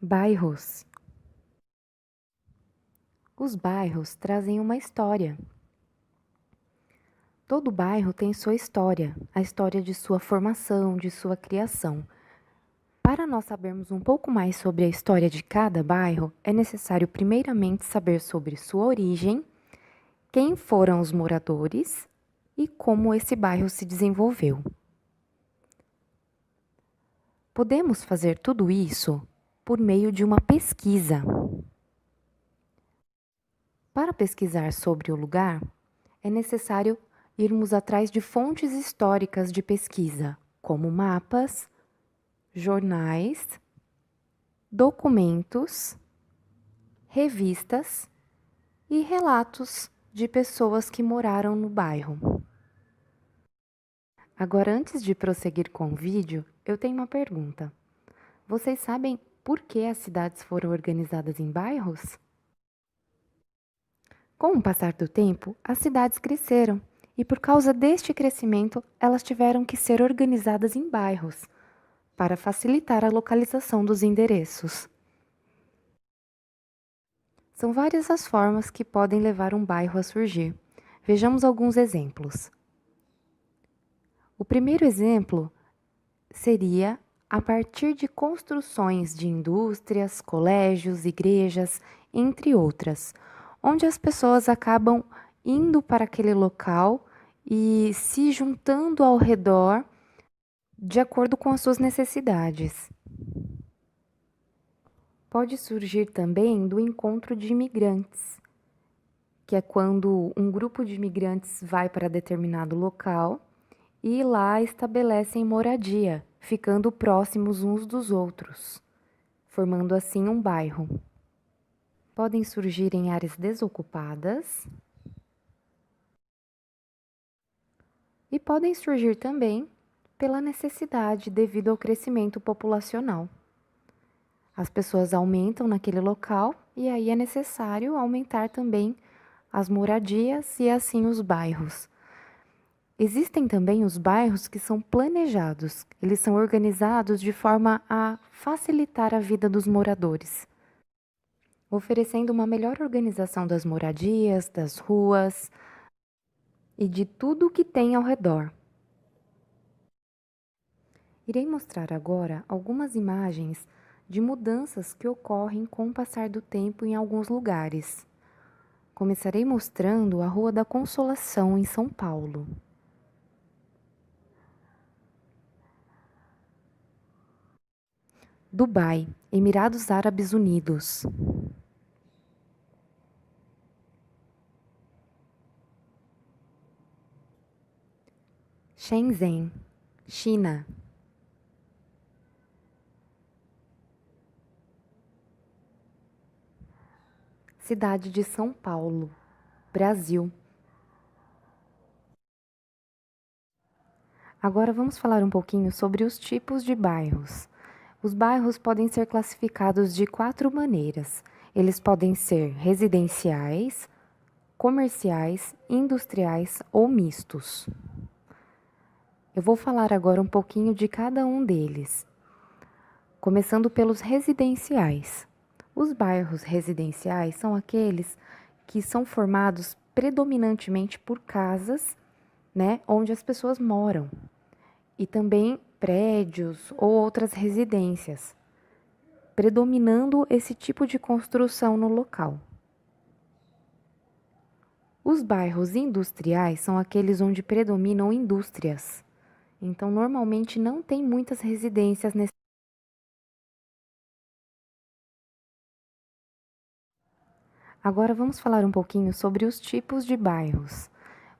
Bairros. Os bairros trazem uma história. Todo bairro tem sua história, a história de sua formação, de sua criação. Para nós sabermos um pouco mais sobre a história de cada bairro, é necessário primeiramente saber sobre sua origem, quem foram os moradores e como esse bairro se desenvolveu. Podemos fazer tudo isso por meio de uma pesquisa. Para pesquisar sobre o lugar, é necessário irmos atrás de fontes históricas de pesquisa, como mapas, jornais, documentos, revistas e relatos de pessoas que moraram no bairro. Agora, antes de prosseguir com o vídeo, eu tenho uma pergunta. Vocês sabem por que as cidades foram organizadas em bairros? Com o passar do tempo, as cidades cresceram e, por causa deste crescimento, elas tiveram que ser organizadas em bairros para facilitar a localização dos endereços. São várias as formas que podem levar um bairro a surgir. Vejamos alguns exemplos. O primeiro exemplo seria a partir de construções de indústrias, colégios, igrejas, entre outras, onde as pessoas acabam indo para aquele local e se juntando ao redor de acordo com as suas necessidades. Pode surgir também do encontro de imigrantes, que é quando um grupo de imigrantes vai para determinado local e lá estabelecem moradia, ficando próximos uns dos outros, formando assim um bairro. Podem surgir em áreas desocupadas e podem surgir também pela necessidade devido ao crescimento populacional. As pessoas aumentam naquele local e aí é necessário aumentar também as moradias e assim os bairros. Existem também os bairros que são planejados. Eles são organizados de forma a facilitar a vida dos moradores, oferecendo uma melhor organização das moradias, das ruas e de tudo o que tem ao redor. Irei mostrar agora algumas imagens de mudanças que ocorrem com o passar do tempo em alguns lugares. Começarei mostrando a Rua da Consolação, em São Paulo. Dubai, Emirados Árabes Unidos. Shenzhen, China. Cidade de São Paulo, Brasil. Agora vamos falar um pouquinho sobre os tipos de bairros. Os bairros podem ser classificados de 4 maneiras. Eles podem ser residenciais, comerciais, industriais ou mistos. Eu vou falar agora um pouquinho de cada um deles, começando pelos residenciais. Os bairros residenciais são aqueles que são formados predominantemente por casas, onde as pessoas moram, e também prédios ou outras residências, predominando esse tipo de construção no local. Os bairros industriais são aqueles onde predominam indústrias. Então, normalmente não tem muitas residências nesse. Agora vamos falar um pouquinho sobre os tipos de bairros.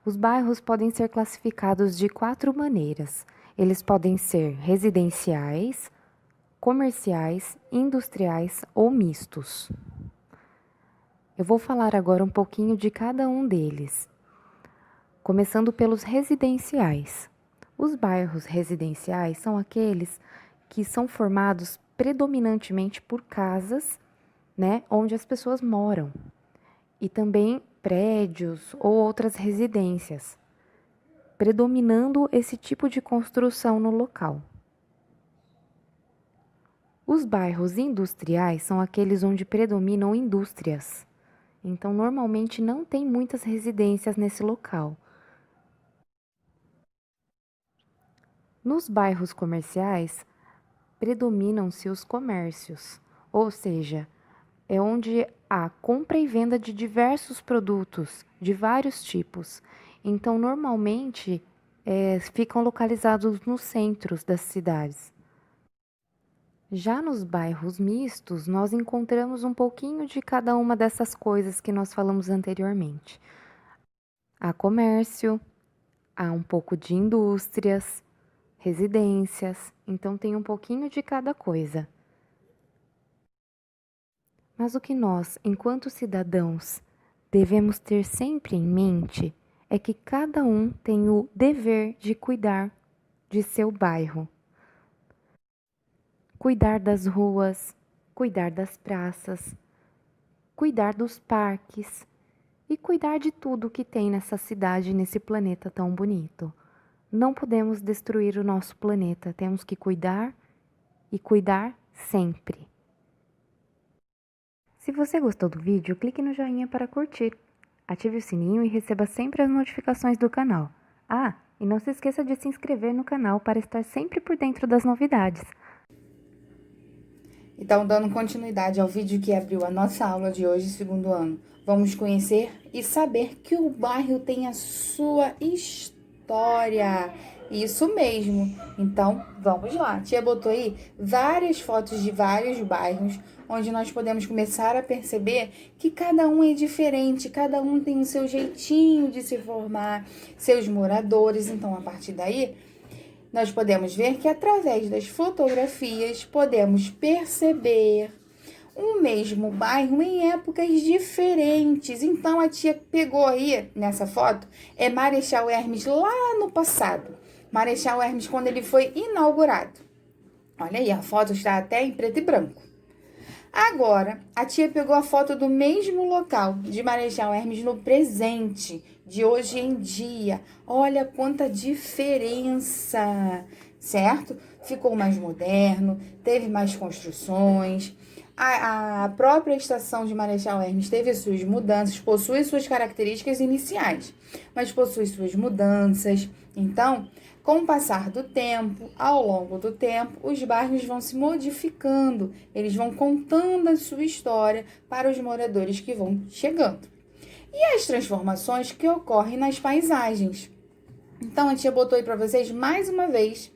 Os bairros podem ser classificados de 4 maneiras. Eles podem ser residenciais, comerciais, industriais ou mistos. Eu vou falar agora um pouquinho de cada um deles, começando pelos residenciais. Os bairros residenciais são aqueles que são formados predominantemente por casas, onde as pessoas moram, e também prédios ou outras residências, predominando esse tipo de construção no local. Os bairros industriais são aqueles onde predominam indústrias. Então, normalmente não tem muitas residências nesse local. Nos bairros comerciais, predominam-se os comércios, ou seja, é onde há compra e venda de diversos produtos, de vários tipos. Então, normalmente, ficam localizados nos centros das cidades. Já nos bairros mistos, nós encontramos um pouquinho de cada uma dessas coisas que nós falamos anteriormente. Há comércio, há um pouco de indústrias, residências, então tem um pouquinho de cada coisa. Mas o que nós, enquanto cidadãos, devemos ter sempre em mente é que cada um tem o dever de cuidar de seu bairro. Cuidar das ruas, cuidar das praças, cuidar dos parques e cuidar de tudo que tem nessa cidade, nesse planeta tão bonito. Não podemos destruir o nosso planeta, temos que cuidar e cuidar sempre. Se você gostou do vídeo, clique no joinha para curtir. Ative o sininho e receba sempre as notificações do canal. Ah, e não se esqueça de se inscrever no canal para estar sempre por dentro das novidades. Então, dando continuidade ao vídeo que abriu a nossa aula de hoje, segundo ano, vamos conhecer e saber que o bairro tem a sua história. Isso mesmo. Então, vamos lá. A tia botou aí várias fotos de vários bairros, onde nós podemos começar a perceber que cada um é diferente, cada um tem o seu jeitinho de se formar, seus moradores. Então, a partir daí, nós podemos ver que através das fotografias podemos perceber um mesmo bairro em épocas diferentes. Então, a tia pegou aí, nessa foto, Marechal Hermes lá no passado. Marechal Hermes, quando ele foi inaugurado. Olha aí, a foto está até em preto e branco. Agora, a tia pegou a foto do mesmo local de Marechal Hermes no presente, de hoje em dia. Olha quanta diferença, certo? Ficou mais moderno, teve mais construções. A própria estação de Marechal Hermes teve suas mudanças, possui suas características iniciais, mas possui suas mudanças. Então, com o passar do tempo, ao longo do tempo, os bairros vão se modificando, eles vão contando a sua história para os moradores que vão chegando. E as transformações que ocorrem nas paisagens. Então, a tia botou aí para vocês mais uma vez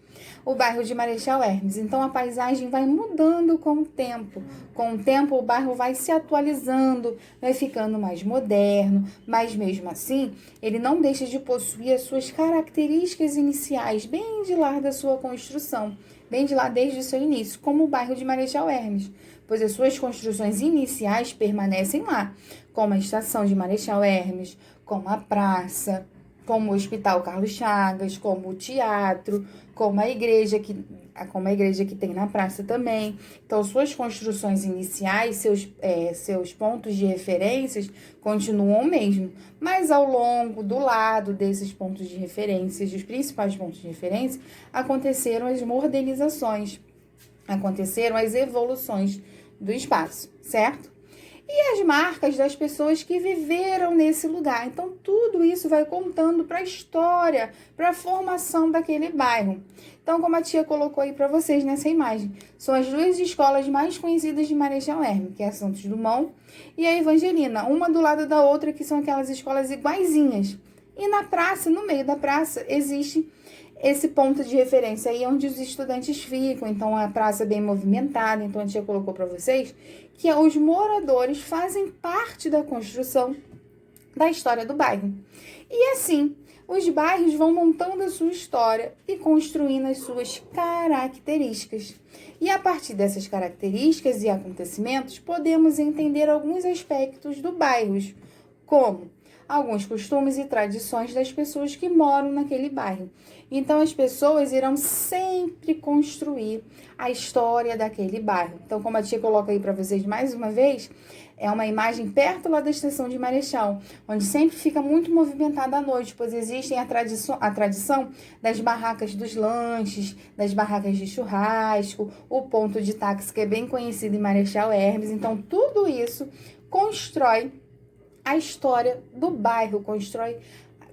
o bairro de Marechal Hermes. Então, a paisagem vai mudando com o tempo. Com o tempo, o bairro vai se atualizando, vai ficando mais moderno, mas mesmo assim, ele não deixa de possuir as suas características iniciais, bem de lá da sua construção, bem de lá desde o seu início, como o bairro de Marechal Hermes, pois as suas construções iniciais permanecem lá, como a estação de Marechal Hermes, como a praça, como o Hospital Carlos Chagas, como o teatro, como a igreja que tem na praça também. Então, suas construções iniciais, seus pontos de referências continuam o mesmo. Mas ao longo, do lado desses pontos de referência, dos principais pontos de referência, aconteceram as modernizações, aconteceram as evoluções do espaço, certo? E as marcas das pessoas que viveram nesse lugar. Então, tudo isso vai contando para a história, para a formação daquele bairro. Então, como a tia colocou aí para vocês nessa imagem, são as duas escolas mais conhecidas de Marechal Hermes, que é a Santos Dumont e a Evangelina, uma do lado da outra, que são aquelas escolas iguaizinhas. E na praça, no meio da praça, existe esse ponto de referência aí onde os estudantes ficam. Então, a praça é bem movimentada. Então, a tia colocou para vocês que os moradores fazem parte da construção da história do bairro. E assim, os bairros vão montando a sua história e construindo as suas características. E a partir dessas características e acontecimentos, podemos entender alguns aspectos do bairro, como alguns costumes e tradições das pessoas que moram naquele bairro. Então, as pessoas irão sempre construir a história daquele bairro. Então, como a tia coloca aí para vocês mais uma vez, é uma imagem perto lá da estação de Marechal, onde sempre fica muito movimentada à noite, pois existem a tradição das barracas dos lanches, das barracas de churrasco, o ponto de táxi que é bem conhecido em Marechal Hermes. Então, tudo isso constrói a história do bairro,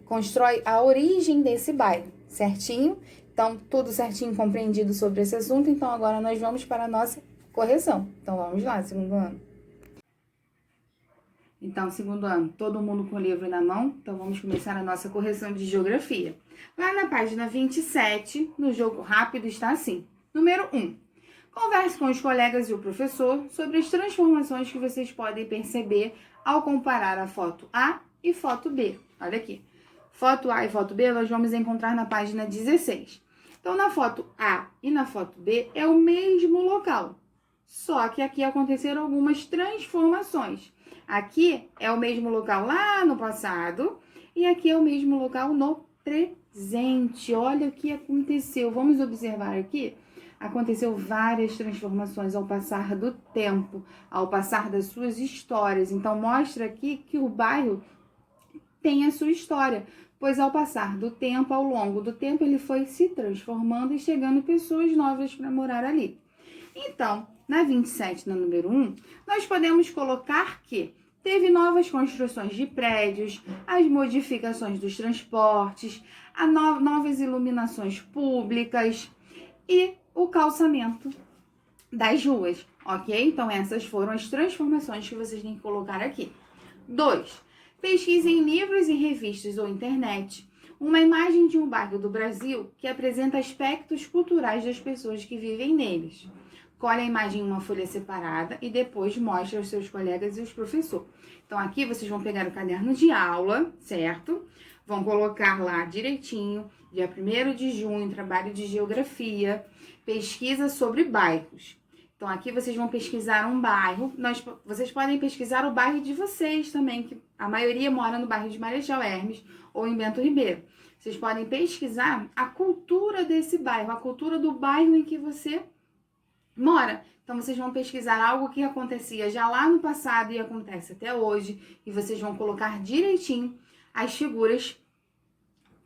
constrói a origem desse bairro, certinho? Então, tudo certinho compreendido sobre esse assunto. Então, agora nós vamos para a nossa correção. Então, vamos lá, segundo ano. Então, segundo ano, todo mundo com o livro na mão. Então, vamos começar a nossa correção de geografia. Lá na página 27, no jogo rápido, está assim. Número 1. Converse com os colegas e o professor sobre as transformações que vocês podem perceber ao comparar a foto A e foto B. Olha aqui. Foto A e foto B nós vamos encontrar na página 16. Então, na foto A e na foto B é o mesmo local. Só que aqui aconteceram algumas transformações. Aqui é o mesmo local lá no passado e aqui é o mesmo local no presente. Olha o que aconteceu. Vamos observar aqui. Aconteceu várias transformações ao passar do tempo, ao passar das suas histórias. Então, mostra aqui que o bairro tem a sua história, pois ao passar do tempo, ao longo do tempo, ele foi se transformando e chegando pessoas novas para morar ali. Então, na 27, na número 1, nós podemos colocar que teve novas construções de prédios, as modificações dos transportes, novas iluminações públicas e o calçamento das ruas, ok? Então, essas foram as transformações que vocês têm que colocar aqui. 2. Pesquise em livros e revistas ou internet uma imagem de um bairro do Brasil que apresenta aspectos culturais das pessoas que vivem neles. Colhe a imagem em uma folha separada e depois mostre aos seus colegas e aos professores. Então, aqui vocês vão pegar o caderno de aula, certo? Vão colocar lá direitinho, dia 1º de junho, trabalho de geografia, pesquisa sobre bairros. Então, aqui vocês vão pesquisar um bairro. Vocês podem pesquisar o bairro de vocês também, que a maioria mora no bairro de Marechal Hermes ou em Bento Ribeiro. Vocês podem pesquisar a cultura desse bairro, a cultura do bairro em que você mora. Então, vocês vão pesquisar algo que acontecia já lá no passado e acontece até hoje. E vocês vão colocar direitinho as figuras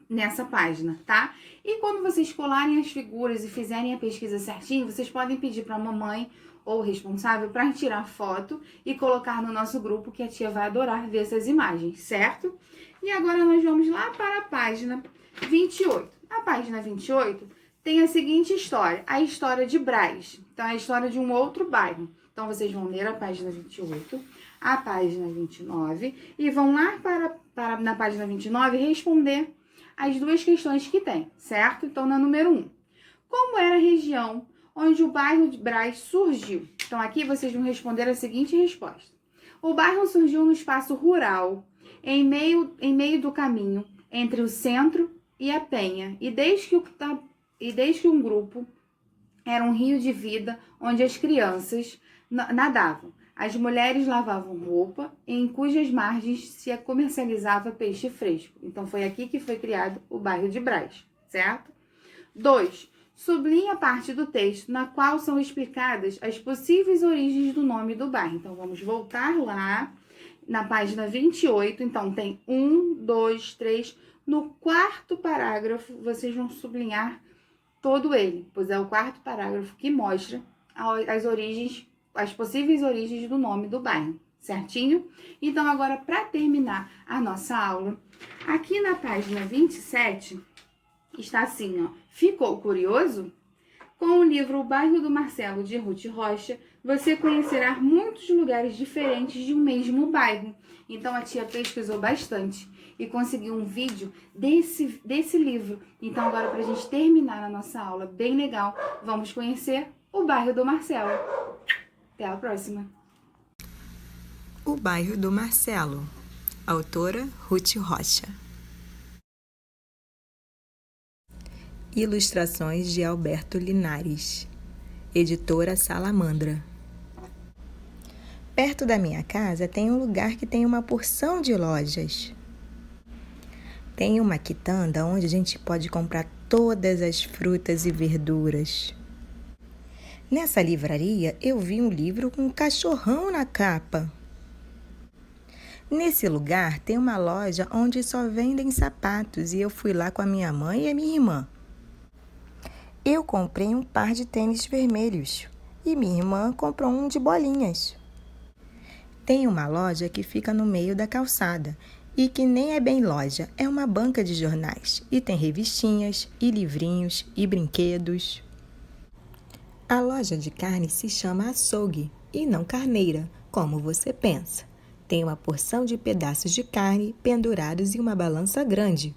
nessa página, tá? E quando vocês colarem as figuras e fizerem a pesquisa certinho, vocês podem pedir para a mamãe ou o responsável para tirar foto e colocar no nosso grupo, que a tia vai adorar ver essas imagens, certo? E agora nós vamos lá para a página 28. A página 28 tem a seguinte história, a história de Brás. Então, é a história de um outro bairro. Então, vocês vão ler a página 28, a página 29 e vão lá na página 29 responder as duas questões que tem, certo? Então, na número 1. Como era a região onde o bairro de Brás surgiu? Então, aqui vocês vão responder a seguinte resposta. O bairro surgiu no espaço rural, em meio do caminho entre o centro e a penha. E desde que um grupo era um rio de vida onde as crianças nadavam. As mulheres lavavam roupa, em cujas margens se comercializava peixe fresco. Então, foi aqui que foi criado o bairro de Brás, certo? 2. Sublinhe a parte do texto na qual são explicadas as possíveis origens do nome do bairro. Então, vamos voltar lá na página 28. Então, tem 1, 2, 3. No quarto parágrafo, vocês vão sublinhar todo ele, pois é o quarto parágrafo que mostra as possíveis origens do nome do bairro, certinho? Então, agora, para terminar a nossa aula, aqui na página 27, está assim, ó. Ficou curioso? Com o livro O Bairro do Marcelo, de Ruth Rocha, você conhecerá muitos lugares diferentes de um mesmo bairro. Então, a tia pesquisou bastante e conseguiu um vídeo desse livro. Então, agora, para a gente terminar a nossa aula bem legal, vamos conhecer o bairro do Marcelo. Até a próxima. O Bairro do Marcelo. Autora Ruth Rocha. Ilustrações de Alberto Linares. Editora Salamandra. Perto da minha casa tem um lugar que tem uma porção de lojas. Tem uma quitanda onde a gente pode comprar todas as frutas e verduras. Nessa livraria, eu vi um livro com um cachorrão na capa. Nesse lugar tem uma loja onde só vendem sapatos e eu fui lá com a minha mãe e a minha irmã. Eu comprei um par de tênis vermelhos e minha irmã comprou um de bolinhas. Tem uma loja que fica no meio da calçada e que nem é bem loja, é uma banca de jornais e tem revistinhas e livrinhos e brinquedos. A loja de carne se chama açougue e não carneira, como você pensa. Tem uma porção de pedaços de carne pendurados em uma balança grande.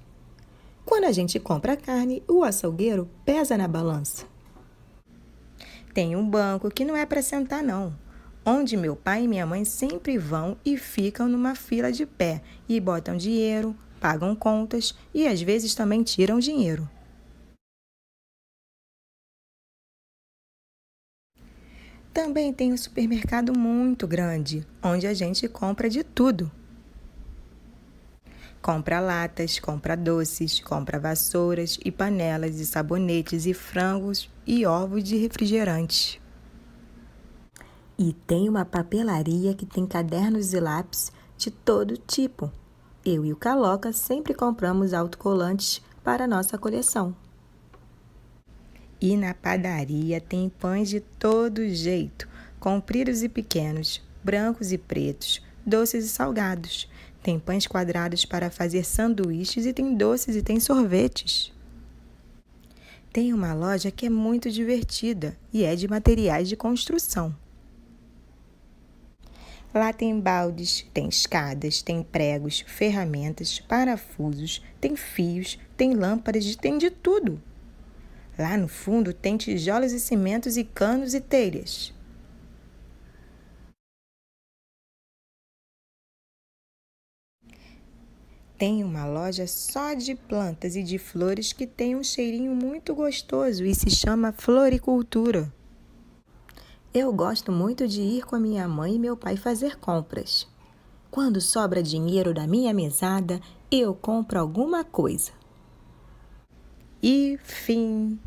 Quando a gente compra a carne, o açougueiro pesa na balança. Tem um banco que não é para sentar não, onde meu pai e minha mãe sempre vão e ficam numa fila de pé e botam dinheiro, pagam contas e às vezes também tiram dinheiro. Também tem um supermercado muito grande, onde a gente compra de tudo. Compra latas, compra doces, compra vassouras e panelas e sabonetes e frangos e ovos de refrigerante. E tem uma papelaria que tem cadernos e lápis de todo tipo. Eu e o Caloca sempre compramos autocolantes para a nossa coleção. E na padaria tem pães de todo jeito, compridos e pequenos, brancos e pretos, doces e salgados. Tem pães quadrados para fazer sanduíches e tem doces e tem sorvetes. Tem uma loja que é muito divertida e é de materiais de construção. Lá tem baldes, tem escadas, tem pregos, ferramentas, parafusos, tem fios, tem lâmpadas e tem de tudo. Lá no fundo tem tijolos e cimentos e canos e telhas. Tem uma loja só de plantas e de flores que tem um cheirinho muito gostoso e se chama Floricultura. Eu gosto muito de ir com a minha mãe e meu pai fazer compras. Quando sobra dinheiro da minha mesada, eu compro alguma coisa. E fim.